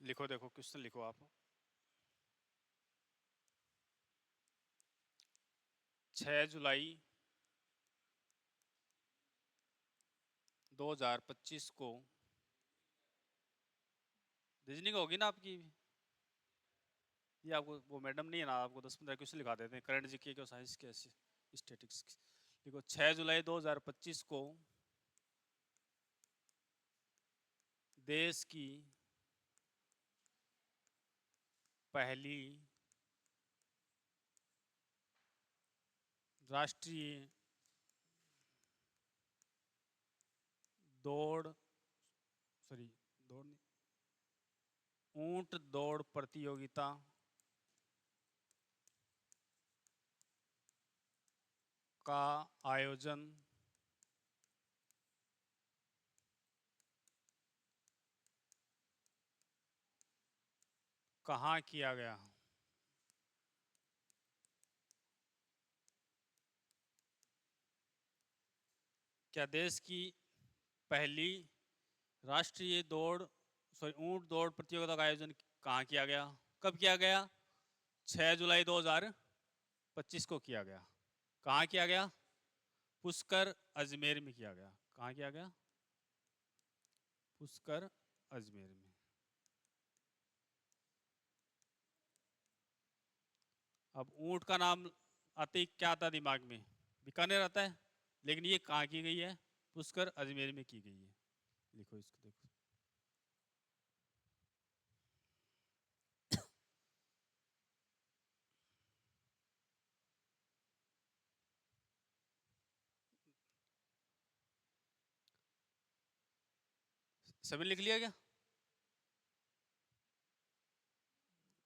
लिखो, देखो क्वेश्चन लिखो आप। 6 जुलाई 2025 को रीजनिंग होगी ना आपकी। ये आपको वो मैडम नहीं है ना, आपको 10-15 क्वेश्चन लिखा देते हैं करंट जीके के, साइंस के, स्टैटिस्टिक्स के। देखो 6 जुलाई 2025 को देश की पहली राष्ट्रीय दौड़, सॉरी दौड़ नहीं, ऊंट दौड़ प्रतियोगिता का आयोजन कहाँ किया गया। क्या देश की पहली राष्ट्रीय दौड़, सॉरी ऊंट दौड़ प्रतियोगिता का आयोजन कहाँ किया गया, कब किया गया? 6 जुलाई 2025 को किया गया। कहाँ किया गया? पुष्कर अजमेर में किया गया। कहाँ किया गया? पुष्कर अजमेर में। अब ऊंट का नाम आते ही क्या आता है दिमाग में? बीकानेर आता है, लेकिन ये कहाँ की गई है? पुष्कर अजमेर में की गई है। लिखो इसको, देखो। सभी लिख लिया क्या?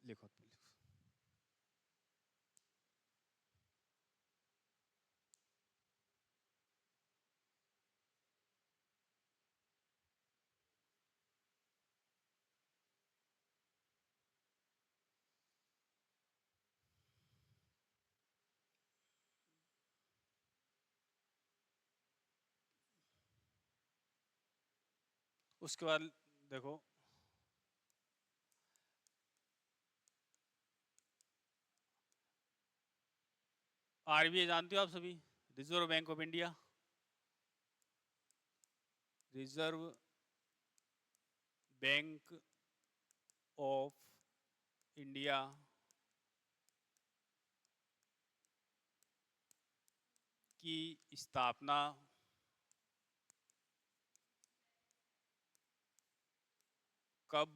लिखो, लिखो। उसके बाद देखो, आरबीआई जानते हो आप सभी, reserve bank of India. Reserve bank of India की स्थापना कब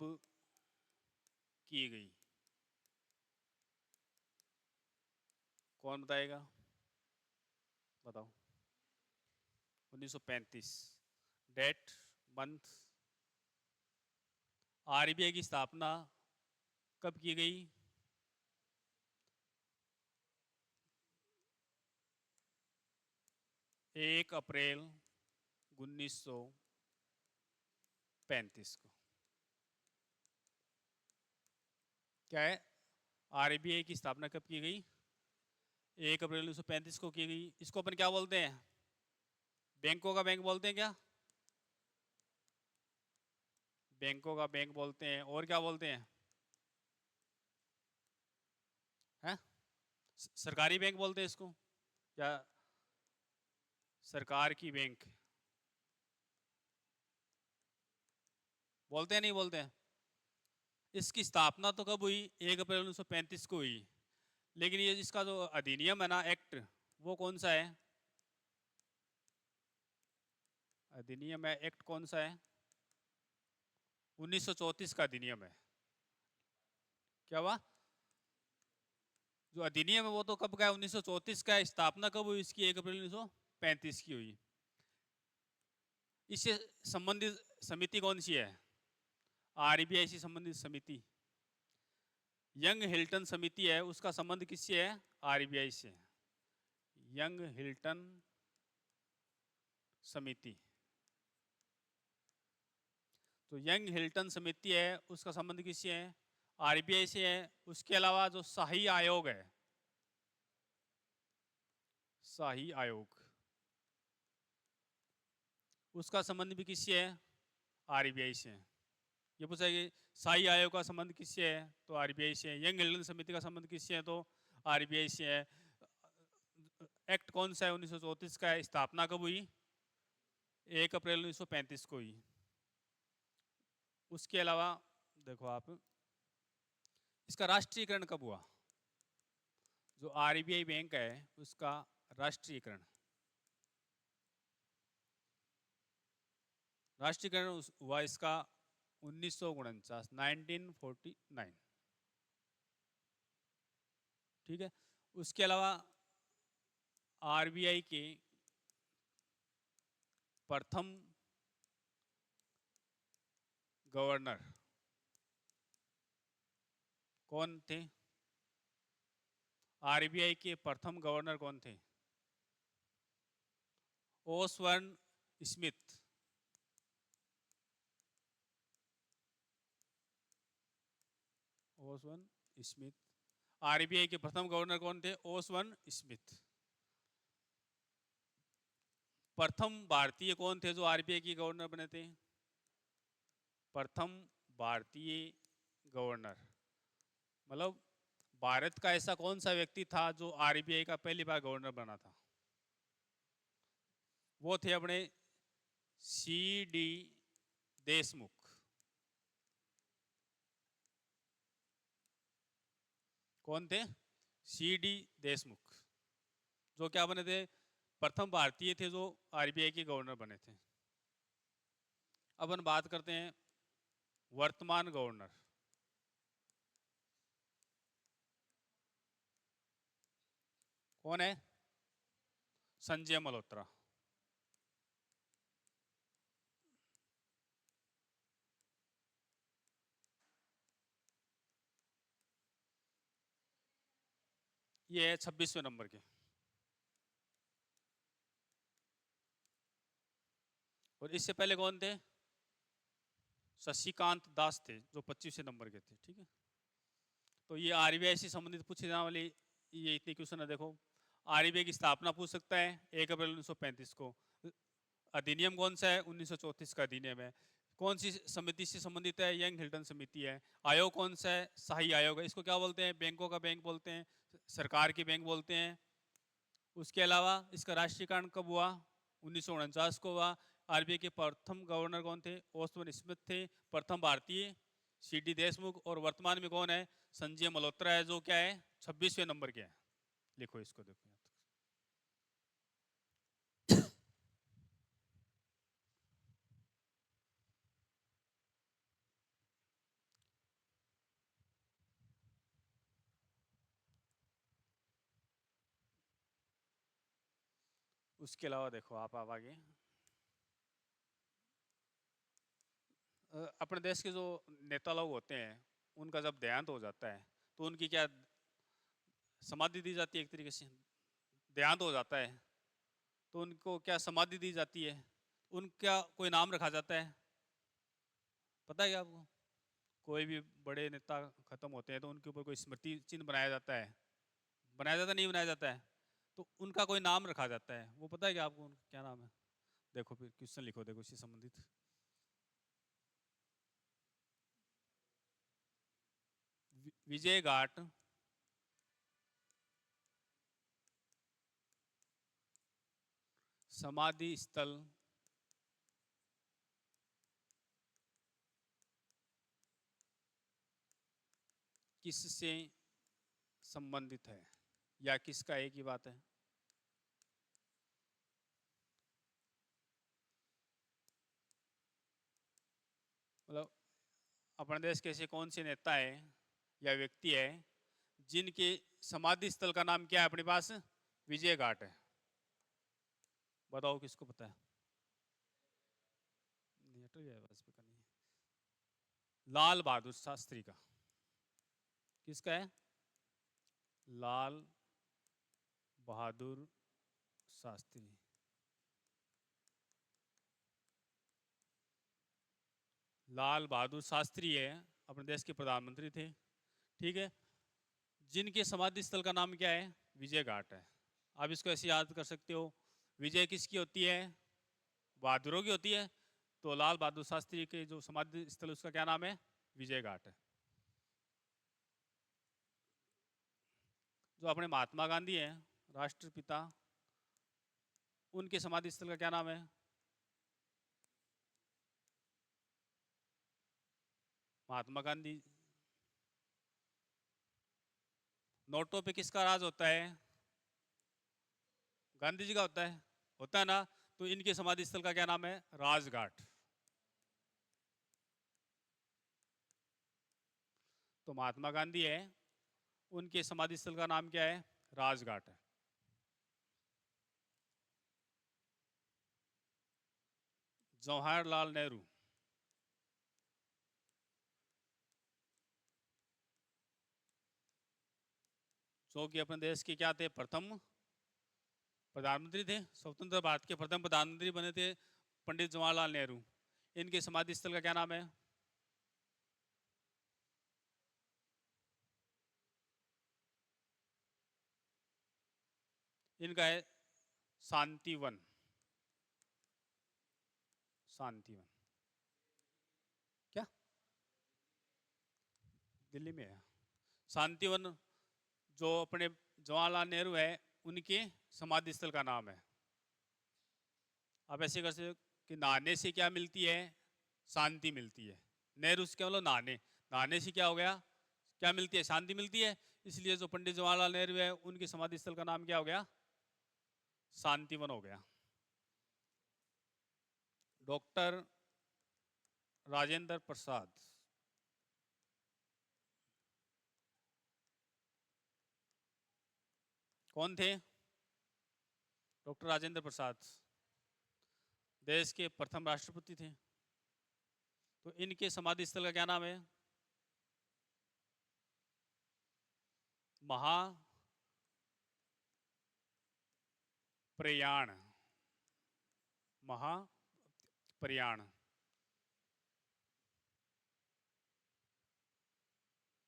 की गई? कौन बताएगा? बताओ। 1935। Date, month. आरबीआई की स्थापना कब की गई? 1 अप्रैल 1935 को। क्या है? आरबीआई की स्थापना कब की गई? 1 अप्रैल 1935 को की गई। इसको अपन क्या बोलते हैं? बैंकों का बैंक बोलते हैं क्या? बैंकों का बैंक बोलते हैं। और क्या बोलते हैं? हैं? सरकारी बैंक बोलते हैं इसको, या सरकार की बैंक बोलते हैं, नहीं बोलते हैं? इसकी स्थापना तो कब हुई? 1 अप्रैल 1935 को हुई। लेकिन ये इसका जो अधिनियम है ना, एक्ट, वो कौन सा है? अधिनियम है, एक्ट कौन सा है? 1934 का अधिनियम है। क्या हुआ? जो अधिनियम है वो तो कब का है? 1934 का है। स्थापना कब हुई इसकी? 1 अप्रैल 1935 की हुई। इससे संबंधित समिति कौन सी है? आरबीआई से संबंधित समिति यंग हिल्टन समिति है। उसका संबंध किससे है? आरबीआई से। यंग हिल्टन समिति, तो यंग हिल्टन समिति है, उसका संबंध किससे है? आरबीआई से है। उसके अलावा जो शाही आयोग है, शाही आयोग, उसका संबंध भी किससे है? आरबीआई से है। ये पूछा कि शाही आयोग का संबंध किससे है, तो आरबीआई से है। यंग हिल्टन समिति का संबंध किससे है, तो आरबीआई से है। एक्ट कौन सा है 1934 का है, स्थापना कब हुई, 1 अप्रैल 1935 को हुई। उसके अलावा देखो आप, इसका राष्ट्रीयकरण कब हुआ, जो आरबीआई बैंक है उसका राष्ट्रीयकरण, राष्ट्रीयकरण हुआ इसका 1949, 1949। ठीक है। उसके अलावा आरबीआई के प्रथम गवर्नर कौन थे, आरबीआई के प्रथम गवर्नर कौन थे, ओसबर्न स्मिथ। ओसबर्न स्मिथ, आरबीआई के प्रथम गवर्नर कौन थे, ओसबर्न स्मिथ। प्रथम भारतीय कौन थे जो आरबीआई के गवर्नर बने थे, प्रथम भारतीय गवर्नर, मतलब भारत का ऐसा कौन सा व्यक्ति था जो आरबीआई का पहली बार गवर्नर बना था, वो थे अपने सी डी देशमुख। कौन थे, सी डी देशमुख, जो क्या बने थे, प्रथम भारतीय थे जो आरबीआई के गवर्नर बने थे। अब हम बात करते हैं वर्तमान गवर्नर। कौन है, संजय मल्होत्रा। ये है 26वें नंबर के। और इससे पहले कौन थे, शशिकांत दास थे जो 25वें नंबर के थे। ठीक है। तो ये आरबीआई से संबंधित पूछे जाने वाली ये इतने क्वेश्चन है। देखो, आरबीआई की स्थापना पूछ सकता है 1 अप्रैल 1935 को। अधिनियम कौन सा है, 1934 का अधिनियम है। कौन सी समिति से संबंधित है, यंग हिल्टन समिति है। आयोग कौन सा है, शाही आयोग है। इसको क्या बोलते हैं, बैंकों का बैंक बोलते हैं, सरकार की बैंक बोलते हैं। उसके अलावा इसका राष्ट्रीयकरण कब हुआ, 1949 को हुआ। आरबीआई के प्रथम गवर्नर कौन थे, ओसबर्न स्मिथ थे, प्रथम भारतीय सी डी देशमुख। और वर्तमान में कौन है, संजय मल्होत्रा है, जो क्या है 26वें नंबर के है। लिखो इसको, देखो। उसके अलावा देखो आप आगे, अपने देश के जो नेता लोग होते हैं उनका जब देहांत हो जाता है तो उनकी क्या समाधि दी जाती है, एक तरीके से देहांत हो जाता है तो उनको क्या समाधि दी जाती है, उनका कोई नाम रखा जाता है, पता है क्या आपको। कोई भी बड़े नेता खत्म होते हैं तो उनके ऊपर कोई स्मृति चिन्ह बनाया जाता है, बनाया जाता नहीं बनाया जाता है, तो उनका कोई नाम रखा जाता है, वो पता है क्या आपको, उनका क्या नाम है। देखो फिर क्वेश्चन लिखो, देखो इससे संबंधित। विजय घाट समाधि स्थल किससे संबंधित है, या किसका एक ही बात है। मतलब अपने देश के ऐसे कौन से नेता है या व्यक्ति है जिनके समाधि स्थल का नाम क्या है अपने पास, विजय घाट है। बताओ किसको पता है। लाल बहादुर शास्त्री का। किसका है, लाल बहादुर शास्त्री। लाल बहादुर शास्त्री है, अपने देश के प्रधानमंत्री थे। ठीक है। जिनके समाधि स्थल का नाम क्या है, विजय घाट है। आप इसको ऐसे याद कर सकते हो, विजय किसकी होती है, बहादुरों की होती है। तो लाल बहादुर शास्त्री के जो समाधि स्थल उसका क्या नाम है? विजय घाट है। जो अपने महात्मा गांधी हैं राष्ट्रपिता, उनके समाधि स्थल का क्या नाम है? महात्मा गांधी। नोटों पे किसका राज होता है? गांधी जी का होता है ना। तो इनके समाधि स्थल का क्या नाम है? राजघाट। तो महात्मा गांधी है, उनके समाधि स्थल का नाम क्या है? राजघाट है। जवाहरलाल नेहरू, जो कि अपने देश के क्या थे? प्रथम प्रधानमंत्री थे। स्वतंत्र भारत के प्रथम प्रधानमंत्री बने थे पंडित जवाहरलाल नेहरू। इनके समाधि स्थल का क्या नाम है? इनका है शांतिवन। शांतिवन क्या दिल्ली में है? शांतिवन जो अपने जवाहरलाल नेहरू है, उनके समाधि स्थल का नाम है। आप ऐसे कर सकते हो कि नहाने से क्या मिलती है? शांति मिलती है। नेहरू से क्या मतलब? नहाने। नहाने से क्या हो गया? क्या मिलती है? शांति मिलती है। इसलिए जो पंडित जवाहरलाल नेहरू है, उनके समाधि स्थल का नाम क्या हो गया? शांतिवन हो गया। डॉक्टर राजेंद्र प्रसाद, कौन थे? डॉक्टर राजेंद्र प्रसाद देश के प्रथम राष्ट्रपति थे। तो इनके समाधि स्थल का क्या नाम है? महाप्रयाण। महाप्रयाण।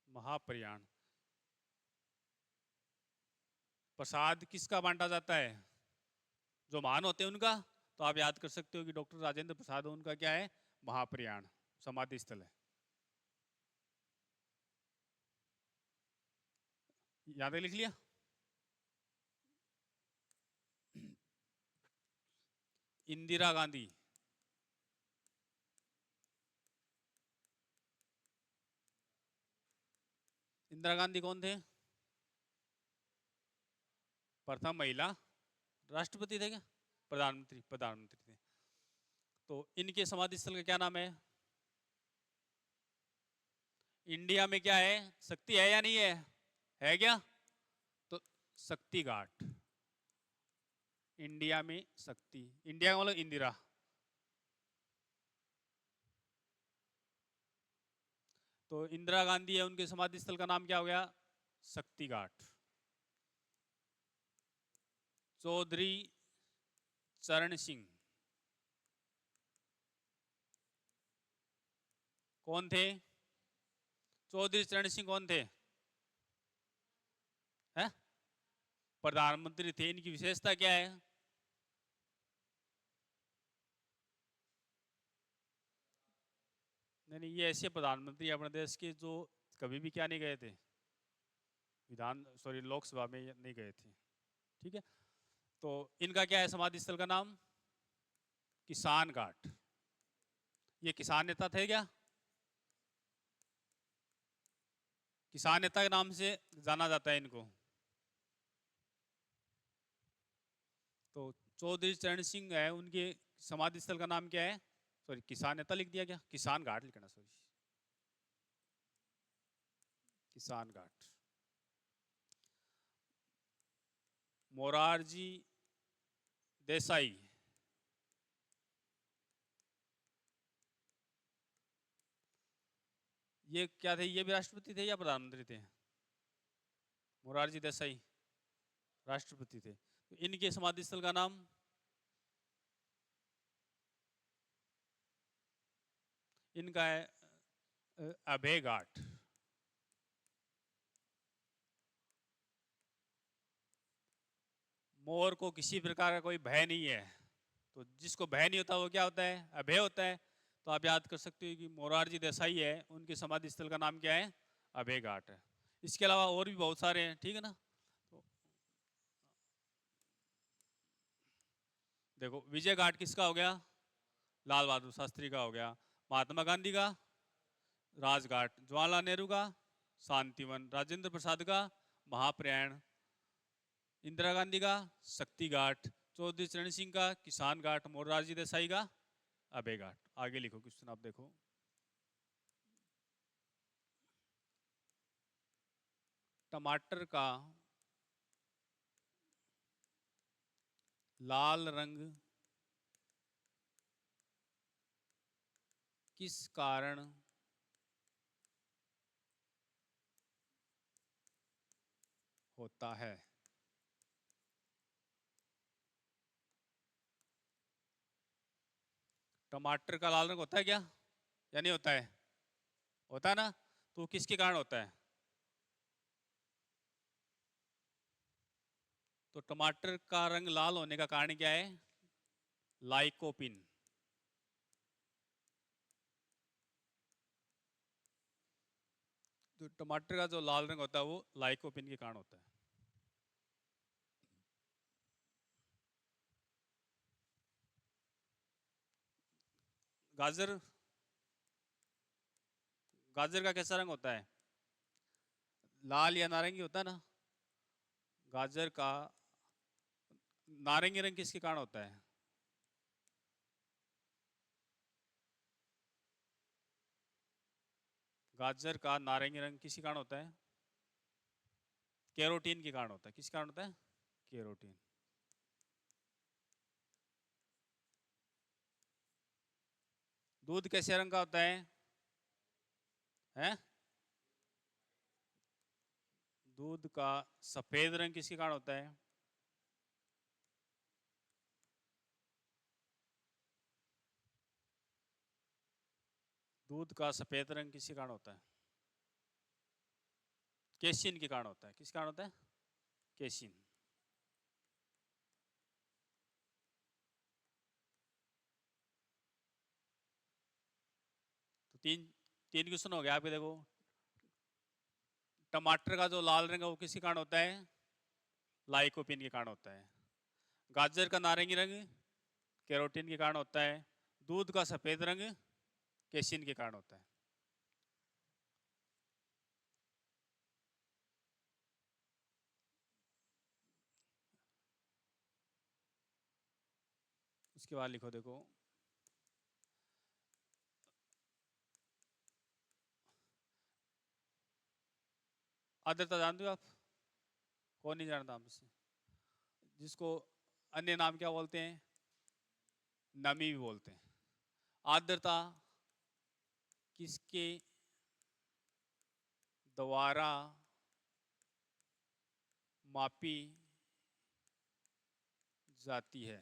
महाप्रयाण। प्रसाद किसका बांटा जाता है? जो महान होते हैं उनका। तो आप याद कर सकते हो कि डॉक्टर राजेंद्र प्रसाद, उनका क्या है? महाप्रयाण समाधि स्थल है। याद है? लिख लिया? इंदिरा गांधी, इंदिरा गांधी कौन थे? प्रथम महिला राष्ट्रपति थे क्या? प्रधानमंत्री, प्रधानमंत्री थे। तो इनके समाधि स्थल का क्या नाम है? इंडिया में क्या है? शक्ति है या नहीं है? है क्या? तो शक्ति घाट। इंडिया में शक्ति, इंडिया का मतलब इंदिरा। तो इंदिरा गांधी है, उनके समाधि स्थल का नाम क्या हो गया? शक्ति घाट। चौधरी चरण सिंह कौन थे? चौधरी चरण सिंह कौन थे? है? प्रधानमंत्री थे। इनकी विशेषता क्या है? नहीं नहीं, ये ऐसे प्रधानमंत्री अपने देश के जो कभी भी क्या नहीं गए थे, लोकसभा में नहीं गए थे। ठीक है। तो इनका क्या है समाधि स्थल का नाम? किसान घाट। ये किसान नेता थे क्या? किसान नेता के नाम से जाना जाता है इनको। तो चौधरी चरण सिंह है, उनके समाधि स्थल का नाम क्या है? सॉरी, किसान नेता लिख दिया क्या? किसान घाट लिखना, सॉरी, किसान घाट। मोरारजी देसाई, ये क्या थे? ये भी राष्ट्रपति थे या प्रधानमंत्री थे? मोरारजी देसाई राष्ट्रपति थे। तो इनके समाधि स्थल का नाम? इनका है अभय घाट। मोर को किसी प्रकार का कोई भय नहीं है। तो जिसको भय नहीं होता वो क्या होता है? अभय होता है। तो आप याद कर सकते हो कि मोरारजी देसाई है, उनकी समाधि स्थल का नाम क्या है? अभय घाट है। इसके अलावा और भी बहुत सारे हैं, ठीक है ना। तो देखो, विजय घाट किसका हो गया? लाल बहादुर शास्त्री का हो गया। महात्मा गांधी का राजघाट, जवाहरलाल नेहरू का शांतिवन, राजेंद्र प्रसाद का महाप्रयाण, इंदिरा गांधी का शक्ति घाट, चौधरी चरण सिंह का किसान घाट, मोरारजी देसाई का अभय घाट। आगे लिखो क्वेश्चन, आप देखो। टमाटर का लाल रंग किस कारण होता है? टमाटर का लाल रंग होता है क्या, या नहीं होता है? होता है ना। तो किसके कारण होता है? तो टमाटर का रंग लाल होने का कारण क्या है? लाइकोपिन। तो टमाटर का जो लाल रंग होता है वो लाइकोपिन के कारण होता है। गाजर, गाजर का कैसा रंग होता है? लाल या नारंगी होता है ना। गाजर का नारंगी रंग किसके कारण होता है? गाजर का नारंगी रंग किसके कारण होता है? कैरोटीन के कारण होता है। किस कारण होता है? कैरोटीन। दूध कैसे रंग का होता है? हैं? दूध का सफेद रंग किसके कारण होता है? दूध का सफेद रंग किसके कारण होता है? केसिन के कारण होता है। किस कारण होता है? केसिन। तो तीन तीन क्वेश्चन हो गया आपके। देखो, टमाटर का जो लाल रंग है वो किसके कारण होता है? लाइकोपिन के कारण होता है। गाजर का नारंगी रंग कैरोटीन के कारण होता है। दूध का सफेद रंग केसिन के कारण होता है। उसके बाद लिखो, देखो, आर्द्रता जानते हो आप? कौन नहीं जानता हमसे? जिसको अन्य नाम क्या बोलते हैं? नमी भी बोलते हैं। आर्द्रता किसके द्वारा मापी जाती है?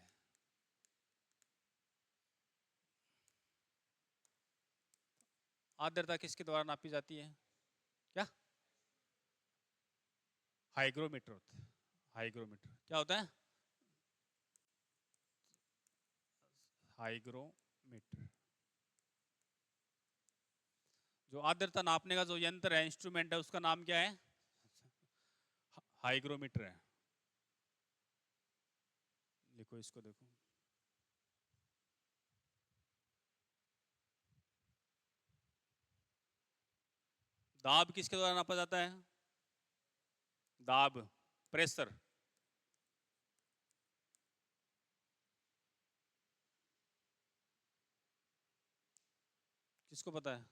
आर्द्रता किसके द्वारा नापी जाती है? क्या? हाइग्रोमीटर होता है। हाइग्रोमीटर क्या होता है? हाइग्रोमीटर। जो आर्द्रता नापने का जो यंत्र है, इंस्ट्रूमेंट है, उसका नाम क्या है? हाइग्रोमीटर है। लिखो इसको, देखो। दाब किसके द्वारा नापा जाता है? दाब, प्रेशर। किसको पता है?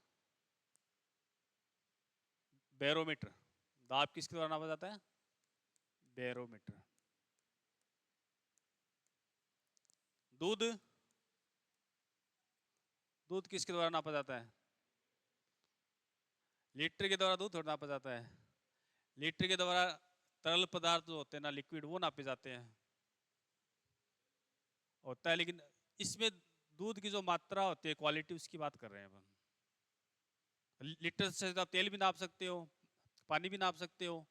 बैरोमीटर। दाब किसके द्वारा नापा जाता है? बैरोमीटर। दूध, दूध किसके द्वारा नापा जाता है? लीटर के द्वारा दूध थोड़ा नापा जाता है। लीटर के द्वारा तरल पदार्थ जो होते हैं ना, लिक्विड, वो नापे जाते हैं। होता है, लेकिन इसमें दूध की जो मात्रा होती है, क्वालिटी, उसकी बात कर रहे हैं अपन। लीटर से आप तेल भी नाप सकते हो, पानी भी नाप सकते हो।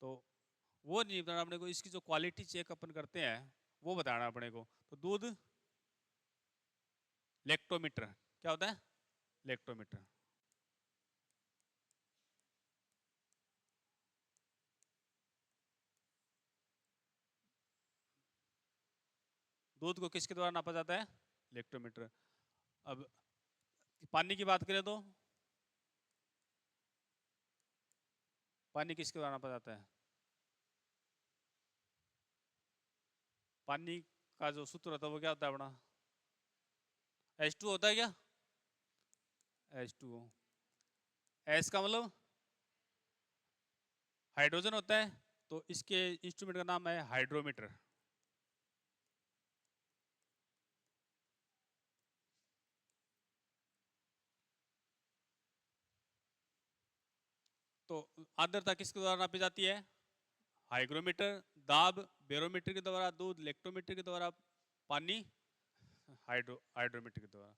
तो वो नहीं बताना अपने को, इसकी जो क्वालिटी चेक अपन करते हैं वो बताना अपने को। तो दूध लेक्टोमीटर। क्या होता है? लेक्टोमीटर। दूध को किसके द्वारा नापा जाता है? लेक्टोमीटर। अब पानी की बात करें तो पानी किसके द्वारा नापा जाता है? पानी का जो सूत्र होता है वो क्या होता है अपना? H2 होता है क्या? H2O। एस का मतलब हाइड्रोजन होता है, तो इसके इंस्ट्रूमेंट का नाम है हाइड्रोमीटर। तो आर्द्रता किसके द्वारा नापी जाती है? हाइग्रोमीटर। दाब बैरोमीटर के द्वारा, दूध लेक्टोमीटर के द्वारा, पानी हाइड्रोमीटर के द्वारा।